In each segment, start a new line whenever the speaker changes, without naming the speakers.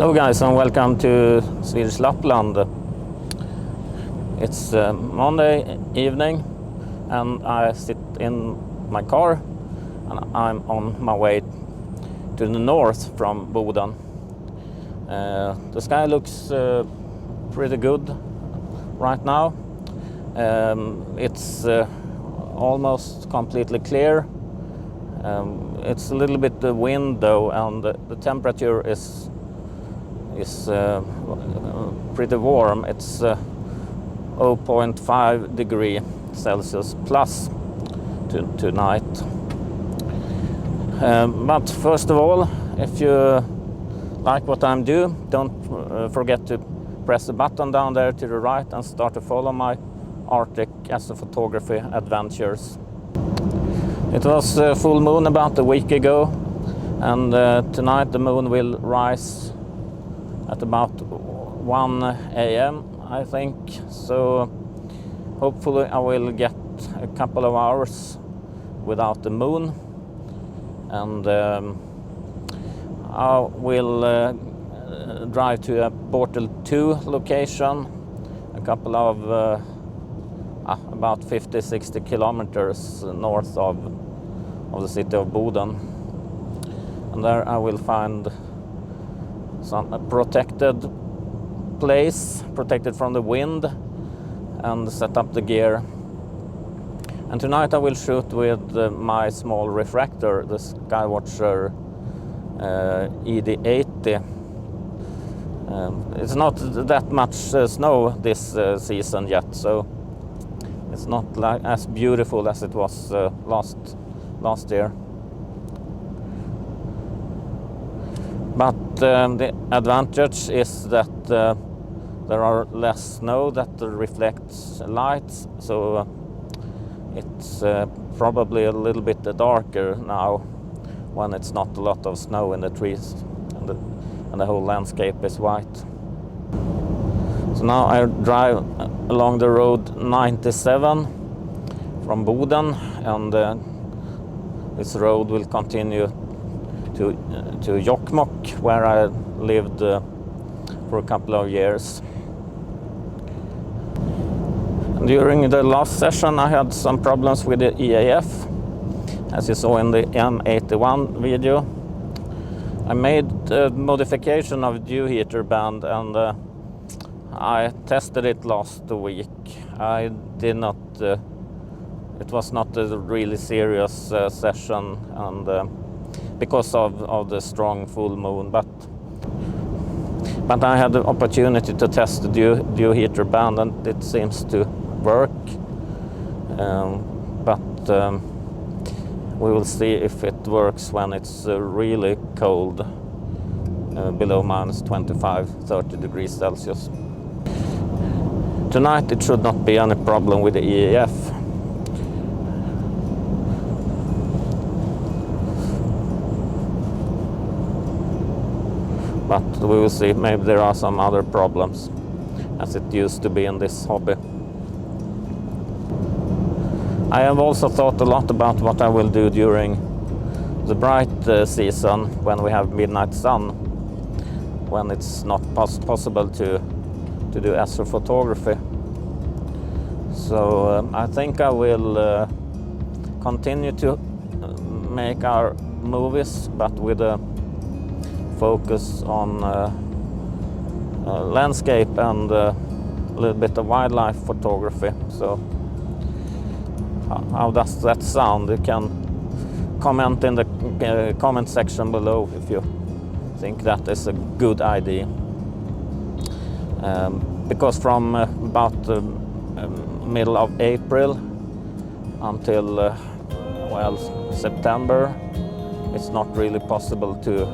Hello guys, and welcome to Swedish Lapland. It's Monday evening and I sit in my car and I'm on my way to the north from Boden. The sky looks pretty good right now. It's almost completely clear. It's a little bit the wind though, and the temperature is pretty warm. It's 0.5 degrees Celsius plus tonight. But first of all, if you like what I'm doing, don't forget to press the button down there to the right and start to follow my Arctic astrophotography adventures. It was full moon about a week ago, and tonight the moon will rise at about 1 a.m. I think, so hopefully I will get a couple of hours without the moon, and I will drive to a bortle 2 location, a couple of about 50-60 kilometers north of the city of Boden, and there I will find a protected place, protected from the wind, and set up the gear. And tonight I will shoot with my small refractor, the Skywatcher ED80. It's not that much snow this season yet, so it's not like as beautiful as it was last year. But the advantage is that there are less snow that reflects light, so it's probably a little bit darker now when it's not a lot of snow in the trees and the whole landscape is white. So now I drive along the road 97 from Boden, and this road will continue to Jokkmokk, where I lived for a couple of years. During the last session I had some problems with the EAF, as you saw in the M81 video. I made a modification of dew heater band, and I tested it last week. I did not, it was not a really serious session, and because of the strong full moon, but I had the opportunity to test the dew heater band, and it seems to work. But we will see if it works when it's really cold, below minus 25-30 degrees Celsius. Tonight it should not be any problem with the EAF. But we will see, maybe there are some other problems, as it used to be in this hobby. I have also thought a lot about what I will do during the bright season, when we have midnight sun, when it's not possible to do astrophotography. So I think I will continue to make our movies, but with a focus on landscape and a little bit of wildlife photography. So how does that sound? You can comment in the comment section below if you think that is a good idea. Because from about the middle of April until well, September, it's not really possible to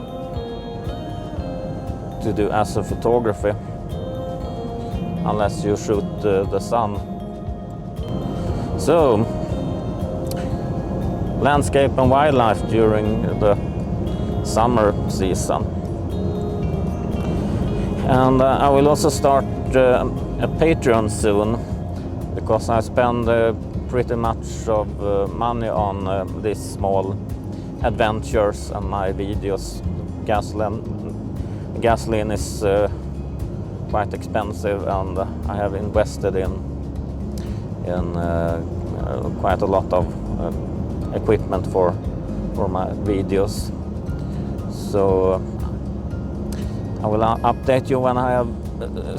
do astrophotography unless you shoot the sun. So, landscape and wildlife during the summer season. And I will also start a Patreon soon, because I spend pretty much of money on these small adventures and my videos, gasoline is quite expensive, and I have invested in quite a lot of equipment for my videos. So I will update you when I have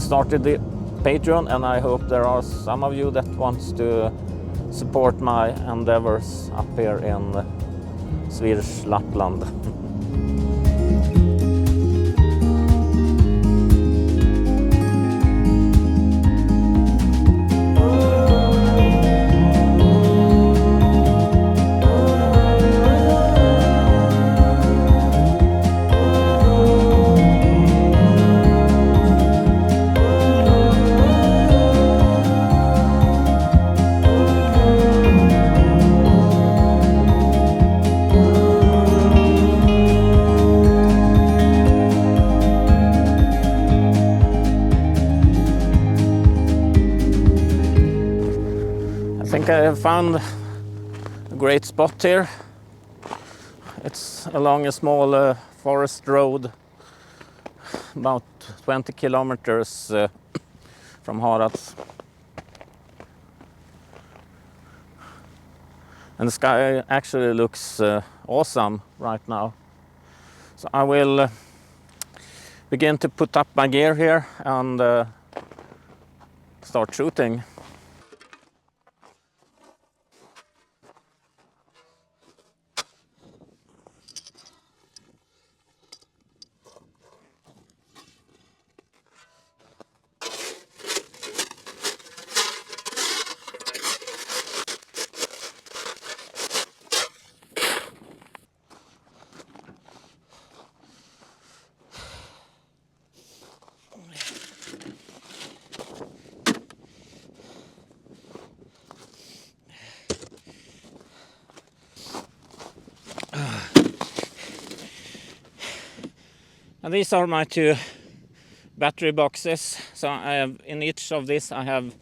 started the Patreon, and I hope there are some of you that wants to support my endeavors up here in Swedish Lapland. I think I have found a great spot here. It's along a small forest road, about 20 kilometers from Harads. And the sky actually looks awesome right now. So I will begin to put up my gear here and start shooting. And these are my two battery boxes. So I have, in each of these I have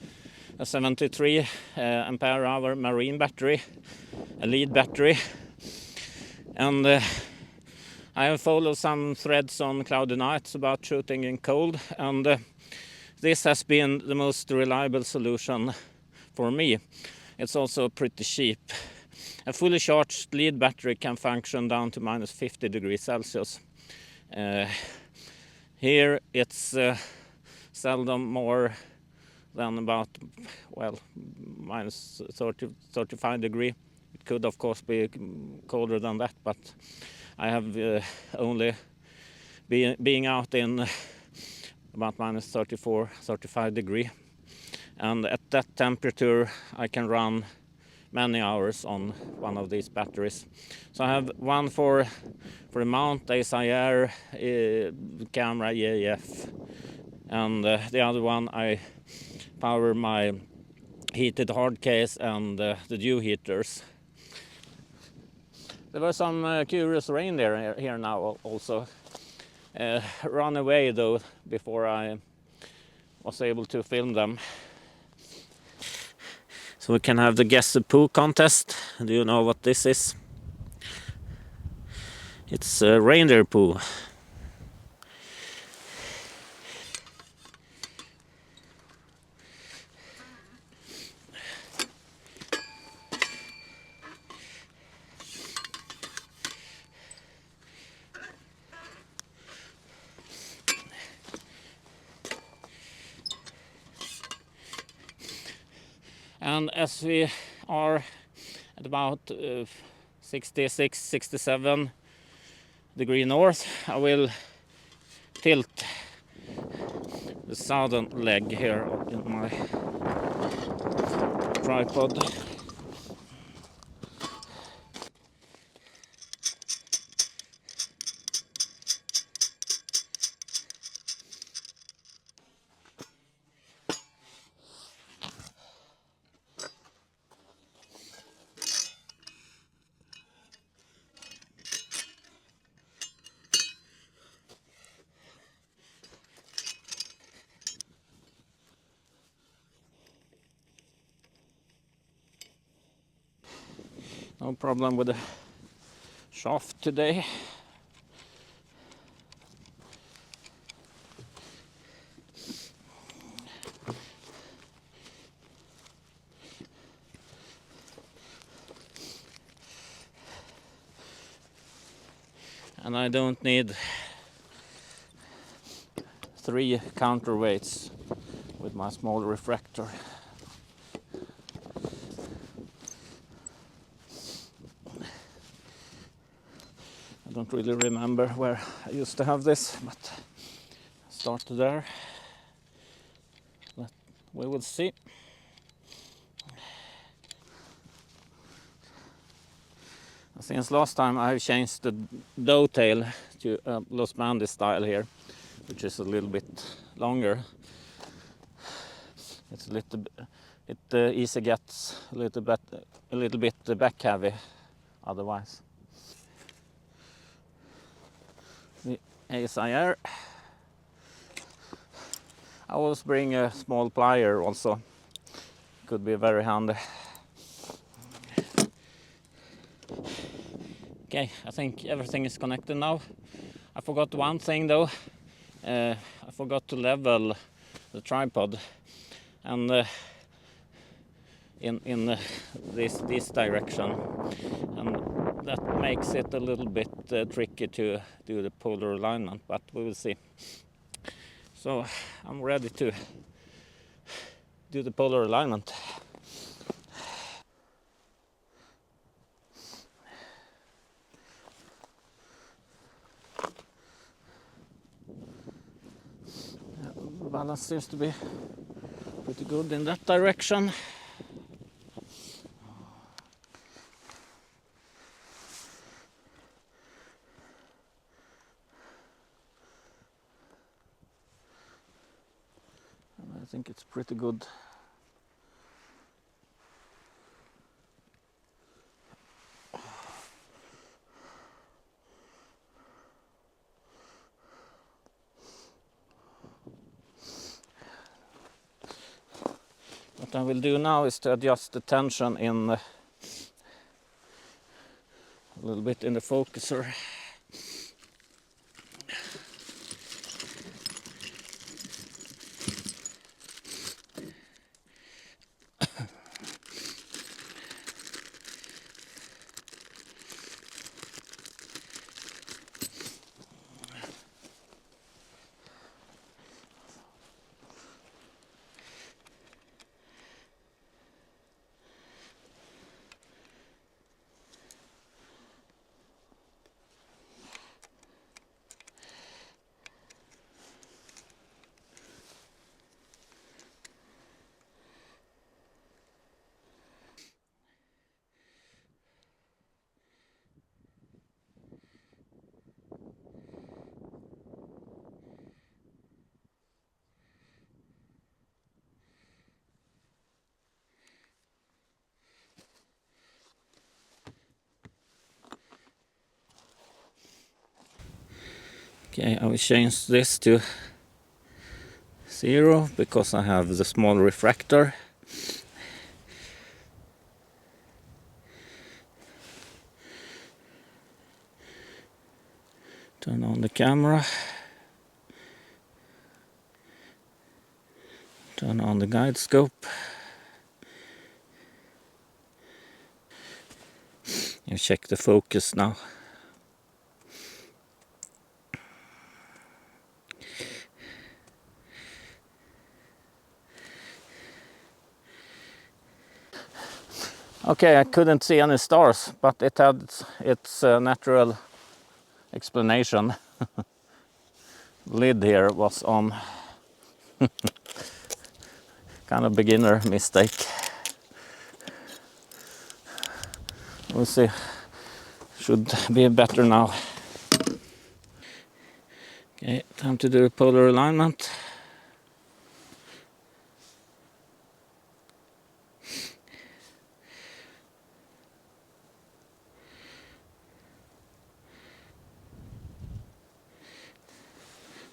a 73 ampere hour marine battery, a lead battery, and I have followed some threads on cloudy nights about shooting in cold, and this has been the most reliable solution for me. It's also pretty cheap. A fully charged lead battery can function down to minus 50 degrees Celsius. Here it's seldom more than about, well, minus 35 degrees. It could of course be colder than that, but I have only being out in about minus 34-35 degrees, and at that temperature I can run many hours on one of these batteries. So I have one for the mount, SIR, camera, EAF, and the other one I power my heated hard case and the dew heaters. There were some curious reindeer here now also. Run away though before I was able to film them. So we can have the guess the poo contest. Do you know what this is? It's reindeer poo. And as we are at about 66-67 degrees north, I will tilt the southern leg here in my tripod. No problem with the shaft today. and I don't need 3 counterweights with my small refractor. I don't really remember where I used to have this, but I started there. But we will see. Since last time I've changed the dovetail to Los Bandis style here, which is a little bit longer. It's a little bit, it easy gets a little bit back heavy otherwise. The ASIR. I always bring a small plier also. Could be very handy. Okay, I think everything is connected now. I forgot one thing though. I forgot to level the tripod, and in this direction, and that makes it a little bit tricky to do the polar alignment, but we will see. So I'm ready to do the polar alignment. The balance seems to be pretty good in that direction. And I think it's pretty good. What I will do now is to adjust the tension in a little bit in the focuser. Okay, I will change this to 0 because I have the small refractor. Turn on the camera. Turn on the guide scope. You check the focus now. Okay, I couldn't see any stars, but it had its natural explanation. Lid here was on. Kind of beginner mistake. We'll see. Should be better now. Okay, time to do polar alignment.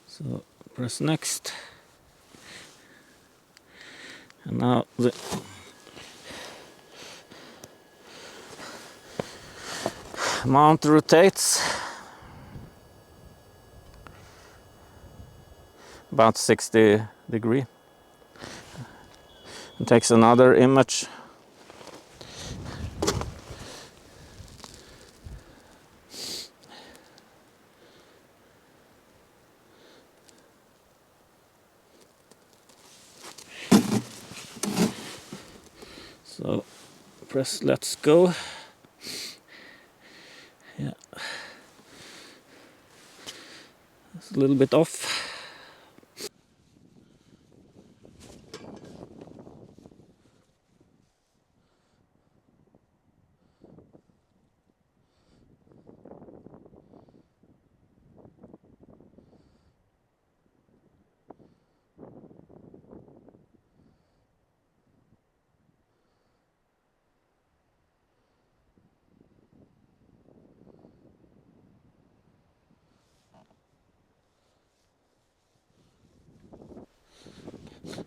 So press next. And now the mount rotates about 60 degrees. It takes another image. press let's go. Yeah, it's a little bit off.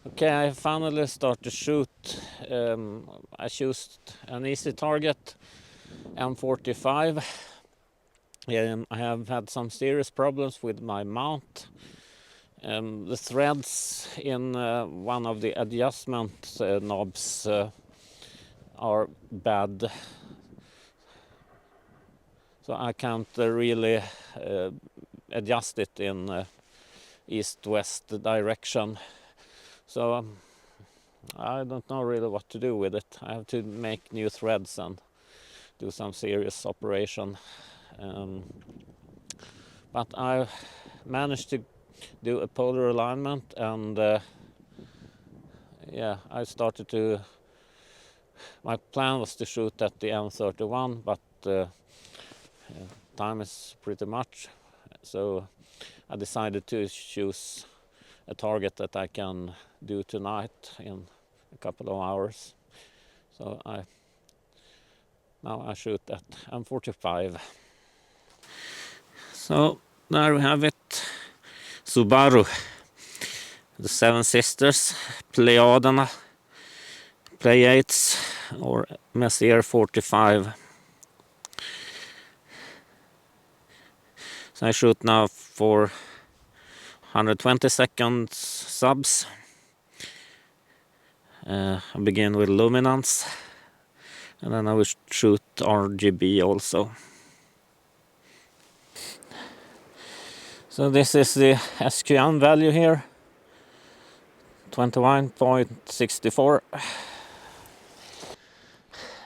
Okay, I finally start to shoot. I chose an easy target, M45. I have had some serious problems with my mount. The threads in one of the adjustment knobs are bad, so I can't really adjust it in east-west direction. So I don't know really what to do with it. I have to make new threads and do some serious operation. But I managed to do a polar alignment, and yeah, I started to. My plan was to shoot at the M31, but time is pretty much, so I decided to choose a target that I can do tonight in a couple of hours. So now I shoot at M45. So there we have it. Subaru, the Seven Sisters, Pleiades, or Messier 45. So I shoot now for 120 seconds subs. I begin with luminance, and then I will shoot RGB also. So this is the SQM value here, 21.64.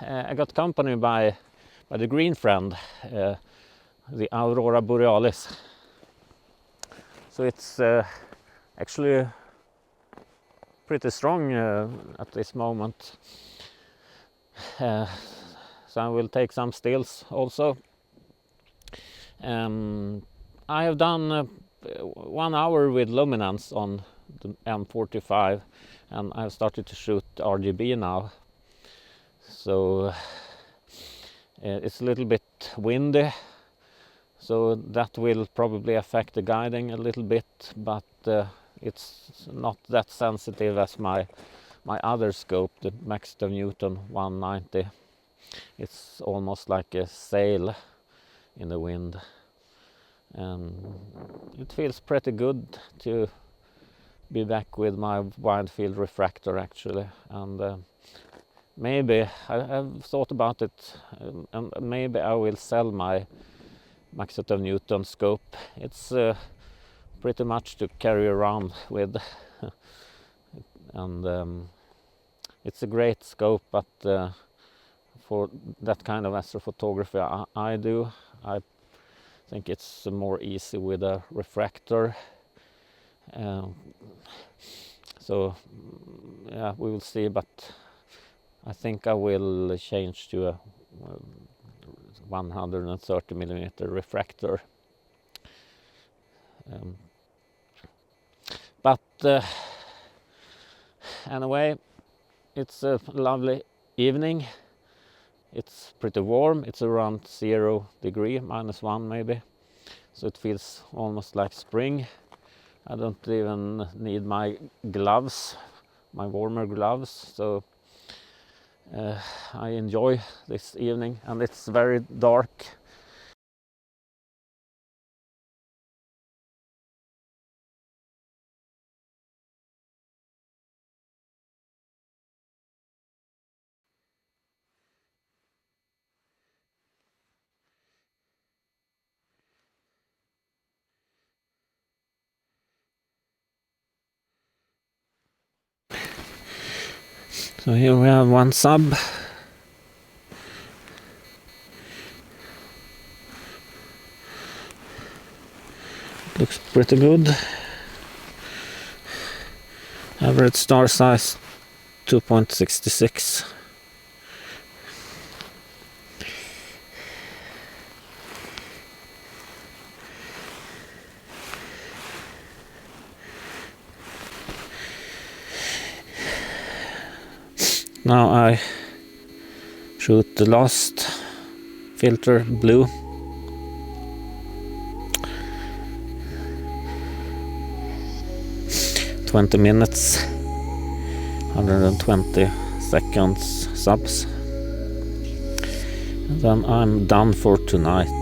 I got company by the green friend, the Aurora Borealis. So it's actually pretty strong at this moment. So I will take some stills also. I have done 1 hour with luminance on the M45, and I've started to shoot RGB now. So it's a little bit windy, so that will probably affect the guiding a little bit, but it's not that sensitive as my other scope, the Maxton Newton 190. It's almost like a sail in the wind. It feels pretty good to be back with my wide field refractor actually, and maybe I've thought about it, and maybe I will sell my Maxton Newton scope. It's pretty much to carry around with, and it's a great scope, but for that kind of astrophotography I do, I think it's more easy with a refractor. So yeah, we will see, but I think I will change to a 130 millimeter refractor. But anyway, it's a lovely evening. It's pretty warm. It's around 0 degree, -1 maybe. So it feels almost like spring. I don't even need my gloves, my warmer gloves. So I enjoy this evening, and it's very dark. So here we have one sub. Looks pretty good. Average star size 2.66. Now I shoot the last filter, blue. "20 minutes, 120 seconds subs. And then I'm done for tonight.